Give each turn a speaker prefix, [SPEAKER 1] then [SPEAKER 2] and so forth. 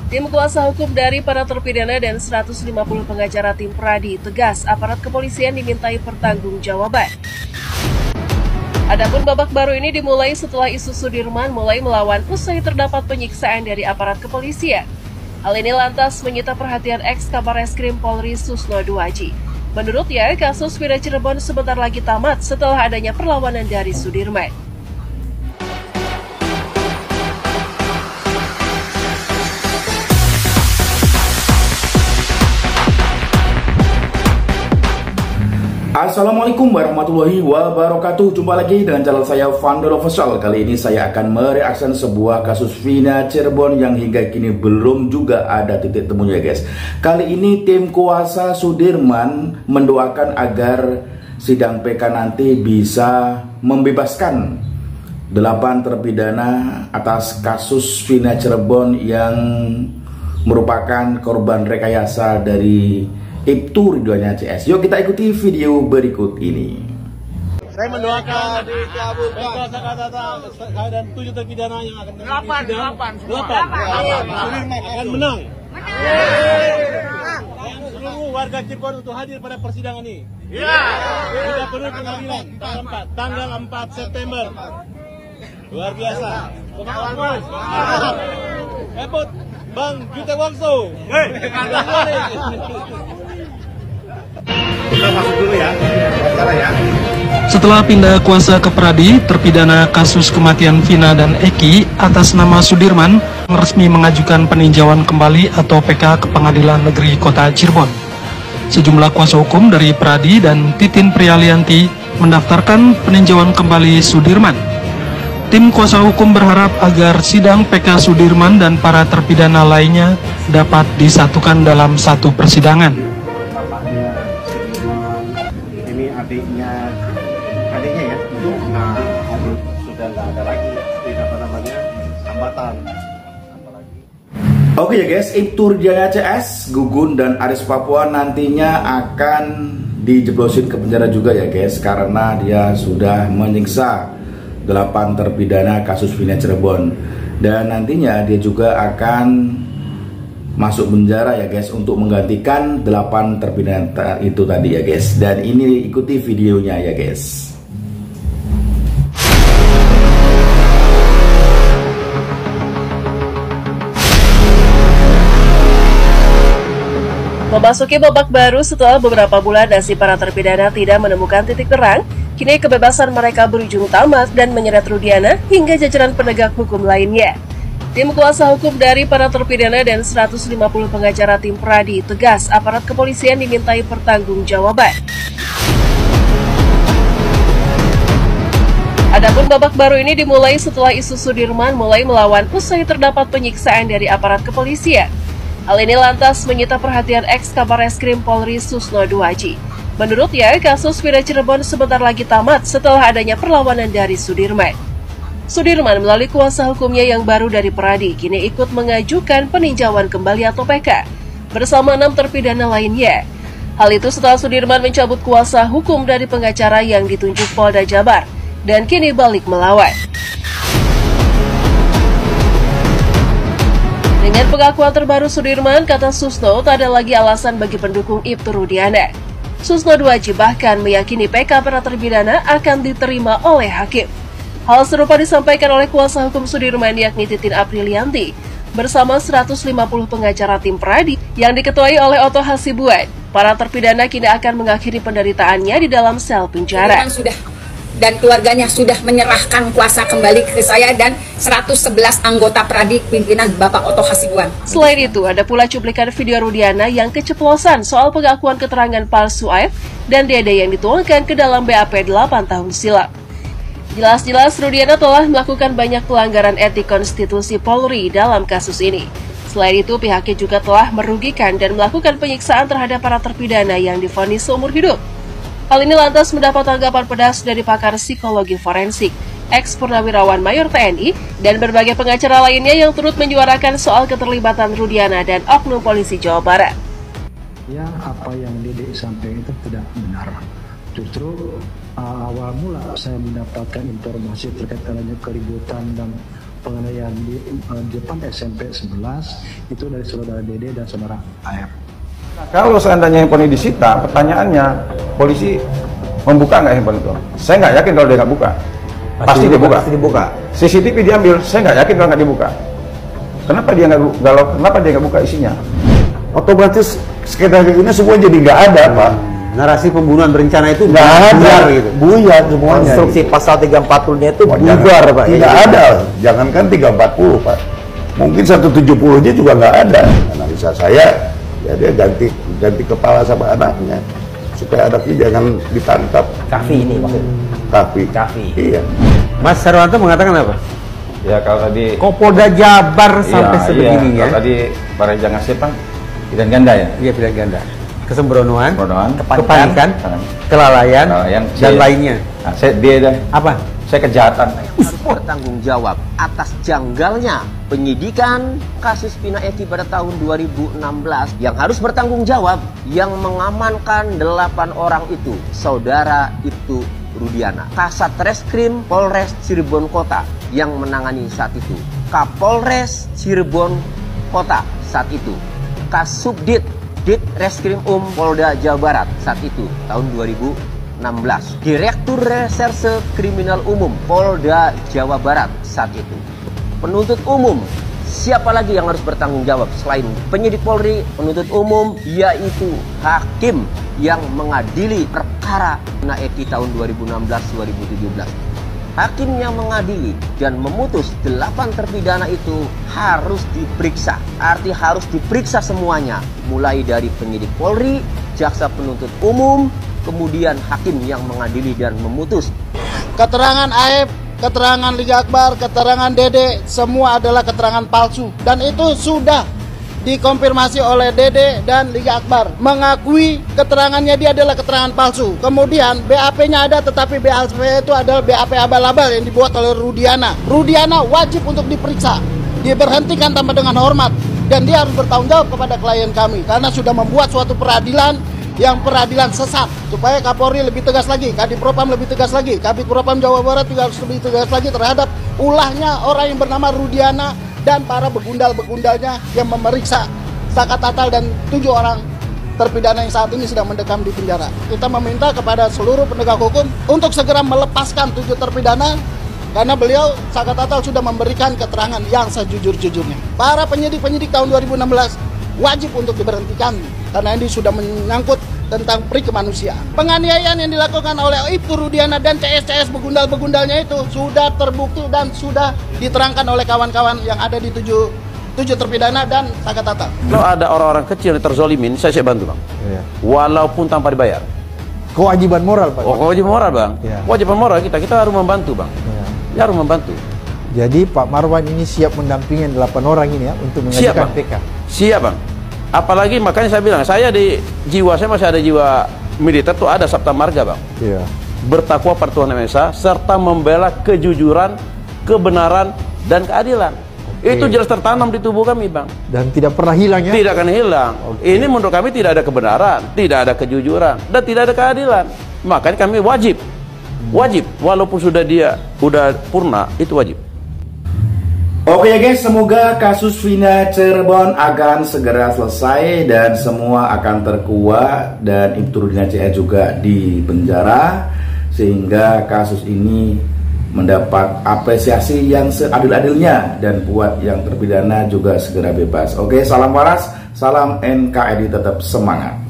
[SPEAKER 1] Tim kuasa hukum dari para terpidana dan 150 pengacara tim Pradi tegas aparat kepolisian dimintai pertanggungjawaban. Adapun babak baru ini dimulai setelah isu Sudirman mulai melawan usai terdapat penyiksaan dari aparat kepolisian. Hal ini lantas menyita perhatian ex-Kabareskrim Polri Susno Duaji. Menurutnya, kasus Vina Cirebon sebentar lagi tamat setelah adanya perlawanan dari Sudirman.
[SPEAKER 2] Assalamualaikum warahmatullahi wabarakatuh. Jumpa lagi dengan channel saya Vandal Official. Kali ini saya akan mereaksi sebuah kasus Vina Cirebon yang hingga kini belum juga ada titik temunya, guys. Kali ini tim kuasa Sudirman mendoakan agar sidang PK nanti bisa membebaskan 8 terpidana atas kasus Vina Cirebon yang merupakan korban rekayasa dari Ibtu Ridwan CS. Yuk kita ikuti video berikut ini.
[SPEAKER 3] Saya mendoakan dan 7 terpidana yang akan akan menang. Seluruh warga Cirebon untuk hadir pada persidangan ini. Kita perlu pengadilan tanggal 4 September. Luar biasa. Hebat Bang Jute Wongso.
[SPEAKER 4] Setelah pindah kuasa ke Pradi, terpidana kasus kematian Vina dan Eki atas nama Sudirman resmi mengajukan peninjauan kembali atau PK ke Pengadilan Negeri Kota Cirebon. Sejumlah kuasa hukum dari Pradi dan Titin Prialianti mendaftarkan peninjauan kembali Sudirman. Tim kuasa hukum berharap agar sidang PK Sudirman dan para terpidana lainnya dapat disatukan dalam satu persidangan.
[SPEAKER 3] Adiknya ya, adik sudah nggak ada lagi, hambatan.
[SPEAKER 2] Oke ya guys, Ibtu Ridwan CS, Gugun dan Aris Papua nantinya akan dijeblosin ke penjara juga ya guys, karena dia sudah menyiksa 8 terpidana kasus Vina Cirebon, dan nantinya dia juga akan masuk penjara ya guys untuk menggantikan 8 terpidana itu tadi ya guys. Dan ini ikuti videonya ya guys.
[SPEAKER 1] Memasuki babak baru setelah beberapa bulan nasib para terpidana tidak menemukan titik terang, kini kebebasan mereka berujung tamat dan menyeret Rudiana hingga jajaran penegak hukum lainnya. Tim kuasa hukum dari para terpidana dan 150 pengacara tim Pradi tegas aparat kepolisian dimintai pertanggungjawaban. Adapun babak baru ini dimulai setelah isu Sudirman mulai melawan usai terdapat penyiksaan dari aparat kepolisian. Hal ini lantas menyita perhatian ex-Kabareskrim Polri Susno Duaji. Menurutnya, kasus Vina Cirebon sebentar lagi tamat setelah adanya perlawanan dari Sudirman. Sudirman melalui kuasa hukumnya yang baru dari Pradi kini ikut mengajukan peninjauan kembali atau PK bersama 6 terpidana lainnya. Hal itu setelah Sudirman mencabut kuasa hukum dari pengacara yang ditunjuk Polda Jabar dan kini balik melawan. Dengan pengakuan terbaru Sudirman, kata Susno, tak ada lagi alasan bagi pendukung Ibtu Rudiana. Susno Duaji bahkan meyakini PK para terpidana akan diterima oleh hakim. Hal serupa disampaikan oleh kuasa hukum Sudirman yakni Titin Aprilianti bersama 150 pengacara tim Pradi yang diketuai oleh Oto Hasibuan. Para terpidana kini akan mengakhiri penderitaannya di dalam sel penjara.
[SPEAKER 5] Dan keluarganya sudah menyerahkan kuasa kembali ke saya dan 111 anggota Pradi pimpinan Bapak Oto Hasibuan.
[SPEAKER 1] Selain itu, ada pula cuplikan video Rudiana yang keceplosan soal pengakuan keterangan palsu AF dan Dede yang dituangkan ke dalam BAP 8 tahun silam. Jelas-jelas Rudiana telah melakukan banyak pelanggaran etik konstitusi Polri dalam kasus ini. Selain itu, pihaknya juga telah merugikan dan melakukan penyiksaan terhadap para terpidana yang divonis seumur hidup. Hal ini lantas mendapat tanggapan pedas dari pakar psikologi forensik, ex-purnawirawan Mayor TNI, dan berbagai pengacara lainnya yang turut menyuarakan soal keterlibatan Rudiana dan oknum polisi Jawa Barat.
[SPEAKER 6] Ya, apa yang Dede sampaikan itu tidak benar. Justru awal mula saya mendapatkan informasi terkait adanya keributan dan penganiayaan di depan SMP 11 itu dari saudara Dede dan saudara AF.
[SPEAKER 7] Nah, kalau seandainya handphone disita, pertanyaannya polisi membuka nggak handphone itu? Saya nggak yakin kalau dia nggak buka. Pasti dibuka. CCTV diambil, saya nggak yakin kalau nggak dibuka. Kenapa dia nggak buka isinya? Otomatis skenario ini semua jadi nggak ada, Pak.
[SPEAKER 8] Narasi pembunuhan berencana itu
[SPEAKER 7] nggak ada,
[SPEAKER 8] gitu.
[SPEAKER 7] Buyar semuanya.
[SPEAKER 8] Konstruksi pasal 340-nya itu bubar, Pak.
[SPEAKER 7] Tidak ada, jangankan 340, Pak. Mungkin 170-nya juga nggak ada. Analisa saya, ya dia ganti kepala sama anaknya supaya anaknya jangan ditangkap.
[SPEAKER 8] Kafi ini maksudnya.
[SPEAKER 7] Kafi. Iya.
[SPEAKER 8] Mas Sarwanto mengatakan apa?
[SPEAKER 7] Ya kalau tadi
[SPEAKER 8] Kopolda Jabar sampai sebegini ya.
[SPEAKER 7] Kalau tadi para jangan siapa? Pilihan ganda ya?
[SPEAKER 8] Iya, pilihan ganda. Kesembronoan,
[SPEAKER 7] kepanikan,
[SPEAKER 8] kelalaian, dan lainnya.
[SPEAKER 7] Nah, dia
[SPEAKER 8] apa?
[SPEAKER 7] Saya kejahatan.
[SPEAKER 9] Bertanggung jawab atas janggalnya penyidikan kasus Vina Eki pada tahun 2016. Yang harus bertanggung jawab yang mengamankan 8 orang itu, saudara Ibtu Rudiana. Kasat Reskrim Polres Cirebon Kota yang menangani saat itu. Kapolres Cirebon Kota saat itu. Kasubdit Reskrim Polda Jawa Barat saat itu tahun 2016. Direktur Reserse Kriminal Umum Polda Jawa Barat saat itu. Penuntut umum, siapa lagi yang harus bertanggung jawab selain penyidik Polri? Penuntut umum yaitu hakim yang mengadili perkara Vina Eki tahun 2016-2017. Hakim yang mengadili dan memutus 8 terpidana itu harus diperiksa. Arti harus diperiksa semuanya. Mulai dari penyidik Polri, jaksa penuntut umum, kemudian hakim yang mengadili dan memutus.
[SPEAKER 10] Keterangan AF, keterangan Liga Akbar, keterangan Dede, semua adalah keterangan palsu. Dan itu sudah dikonfirmasi oleh Dede dan Liga Akbar, mengakui keterangannya dia adalah keterangan palsu. Kemudian BAP-nya ada, tetapi BAP itu adalah BAP abal-abal yang dibuat oleh Rudiana. Rudiana wajib untuk diperiksa, diberhentikan tanpa dengan hormat, dan dia harus bertanggung jawab kepada klien kami karena sudah membuat suatu peradilan yang peradilan sesat. Supaya Kapolri lebih tegas lagi, Kadipropam lebih tegas lagi, Kabitpropam Jawa Barat juga harus lebih tegas lagi terhadap ulahnya orang yang bernama Rudiana dan para begundal-begundalnya yang memeriksa Saka Tatal dan 7 orang terpidana yang saat ini sedang mendekam di penjara. Kita meminta kepada seluruh penegak hukum untuk segera melepaskan 7 terpidana karena beliau, Saka Tatal, sudah memberikan keterangan yang sejujur-jujurnya. Para penyidik-penyidik tahun 2016 wajib untuk diberhentikan karena ini sudah menyangkut tentang perikemanusiaan. Penganiayaan yang dilakukan oleh Ibtu Rudiana dan CS begundal-begundalnya itu sudah terbukti dan sudah diterangkan oleh kawan-kawan yang ada di 7 terpidana dan Saka Tatal.
[SPEAKER 11] Kalau ada orang-orang kecil yang terzolimin, saya bantu, Bang. Iya. Walaupun tanpa dibayar.
[SPEAKER 8] Kewajiban moral, Pak.
[SPEAKER 11] Oh, kewajiban moral, Bang. Iya. Kewajiban moral kita harus membantu, Bang. Iya. Ya, harus membantu.
[SPEAKER 8] Jadi Pak Marwan ini siap mendampingi 8 orang ini ya untuk mengajukan PK.
[SPEAKER 11] Siap, Bang. Apalagi makanya saya bilang, saya di jiwa saya masih ada jiwa militer tuh, ada Sabta Marga, Bang. Iya. Bertakwa pada Tuhan Yang Esa serta membela kejujuran, kebenaran dan keadilan. Itu jelas tertanam di tubuh kami, Bang.
[SPEAKER 8] Dan tidak pernah hilang ya?
[SPEAKER 11] Tidak akan hilang. Ini menurut kami tidak ada kebenaran, tidak ada kejujuran, dan tidak ada keadilan. Makanya kami wajib, walaupun sudah purna, itu wajib.
[SPEAKER 2] Oke ya guys, semoga kasus Vina Cirebon akan segera selesai dan semua akan terkuat dan Ibtu Rudiana CS juga di penjara sehingga kasus ini mendapat apresiasi yang seadil-adilnya dan buat yang terpidana juga segera bebas. Oke, salam waras, salam NKRI, tetap semangat.